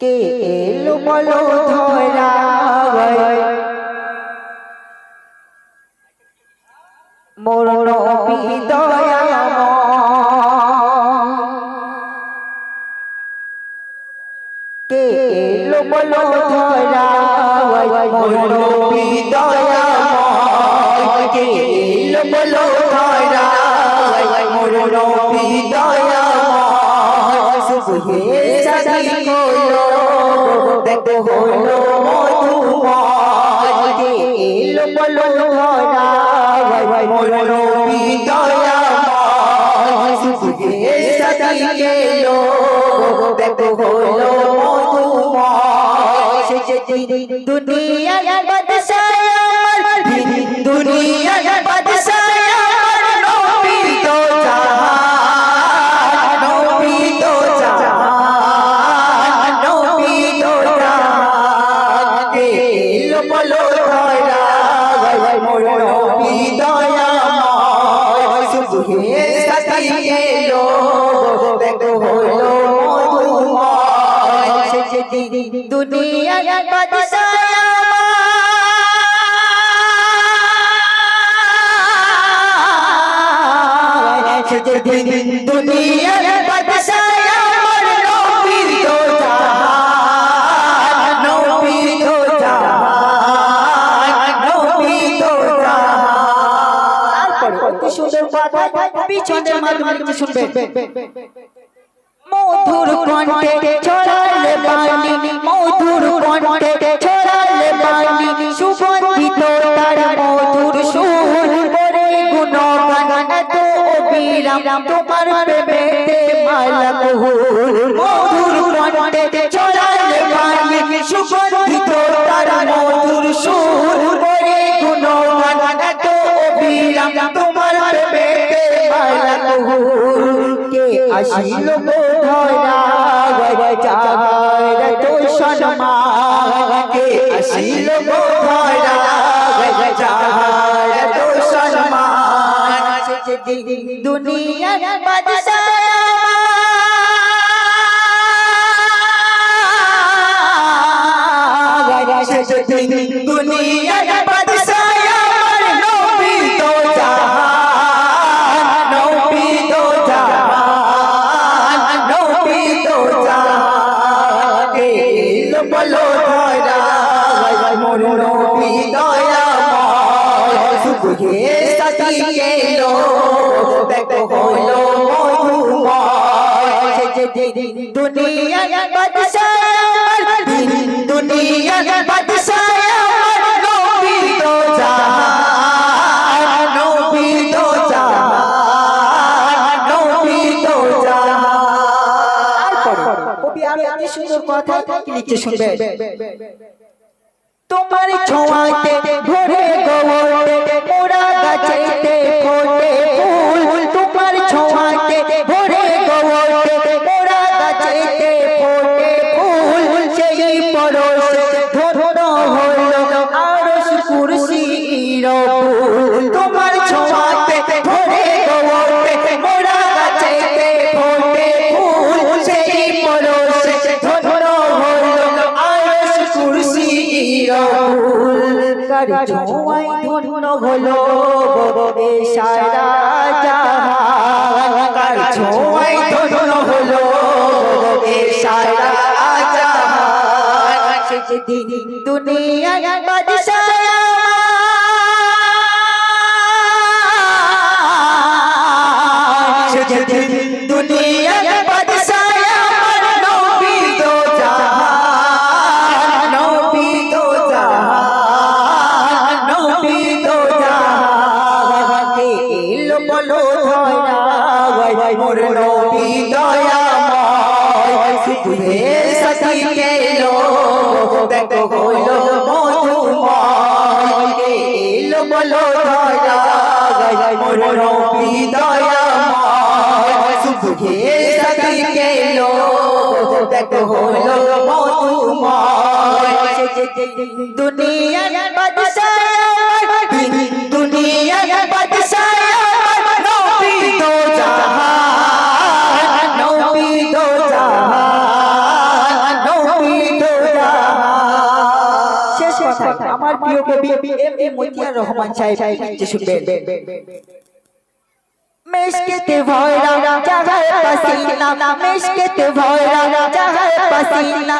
কে এলো বলো ধরা মোর নবী দয়াময় কে এলো বলো ধরা মোর নবী দয়াময় কে এলো বলো ধরা মোর নবী দয়াময় সুবহে সাদি হলো দেখো হলো মধুময় কে এলো বলো ধরা মোর নবী দয়াময় সুবহে সাদি হলো দেখো হলো মধুময় সে যে দুনিয়ার বাদশাহ আমার দুনিয়ার বাদশাহ আমার নবী তো জাহান নবী তো জাহান নবী তো জাহান কে এলো বলো ধরা মোর নবী দয়াময় সুবহে সাদি এলো দেখো হলো মধুময় সে যে দুনিয়ার বাদশাহ দুনিয়ার বাদশাহ আমার নবী তো জাহান নবী তো জাহান নবী তো জাহান কত সুন্দর কথা পিছনের মাধ্যমে শুনবে মধুর কণ্ঠে ছড়ালে বাণী মধুর কণ্ঠে ছড়ালে বাণী সুগন্ধিত তার মধুর সুর করে গুণগান এত অবিরাম তোমার প্রেমেতে মালা মুহুর মধুর কণ্ঠে ছড়ালে বাণী সুগন্ধিত তার মধুর সুর করে গুণগান এত অবিরাম তোমার প্রেমেতে মালা মুহুর কে আসিল ধরা যার তো সম্মান কে আসিল ধরা যার তো সম্মান দুনিয়ার বাদশাহ দুনিয়ার বাদশাহ আমার নবী তো জাহান নবী তো জাহান নবী তো জাহান কে এলো বলো ধরা মোর নবী দয়াময় সুবহে সাদি এলো দেখো হলো মধুময় সে যে দুনিয়ার বাদশাহ আমার দুনিয়ার বাদশাহ আমার নবী তো জাহান নবী তো জাহান নবী তো জাহান কবি আর এত সুন্দর কথা কি লিখতে শুনবে তোমার ছোঁয়াতে ভরে গোবরে মোরা গাছেতে ফোটে ফুল তোমার ছোঁয়াতে ভরে গোবরে মোরা গাছেতে ফোটে ফুল সেই পরশে ধন্য হলো আরশ কুরসির ফুল তোমার ছোঁয়াতে ভরে গোবরে মোরা গাছেতে ফোটে ফুল সেই পরশে ধন্য হলো আরশ কুরসির কার ছোঁয়ায় ধন্য হলো এ সারা জাহান কার ছোঁয়ায় ধন্য হলো এ সারা জাহান সে যে দুনিয়ার বাদশাহ সে যে দুনিয়ার বাদশাহ আমার নবী তো জাহান নবী তো জাহান নবী তো জাহান কে এলো বলো ধরা মোর নবী দয়াময় সুবহে সাদি এলো দেখো হলো মধুময় কে এলো বলো ধরা মোর নবী দয়াময় সুবহে সাদি এলো দেখো হলো মধুময় সে যে দুনিয়ার বাদশাহ দুনিয়ার বাদশাহ আমার নবী তো জাহান নবী তো জাহান নবী কথায় আমার প্রিয় কবি এম এ মতিয়ার রহমান সাহেব যে শুনবেন মিশকেতে ভরা জাগায় পাসিনা মিশকেতে ভরা জাগায় পাসিনা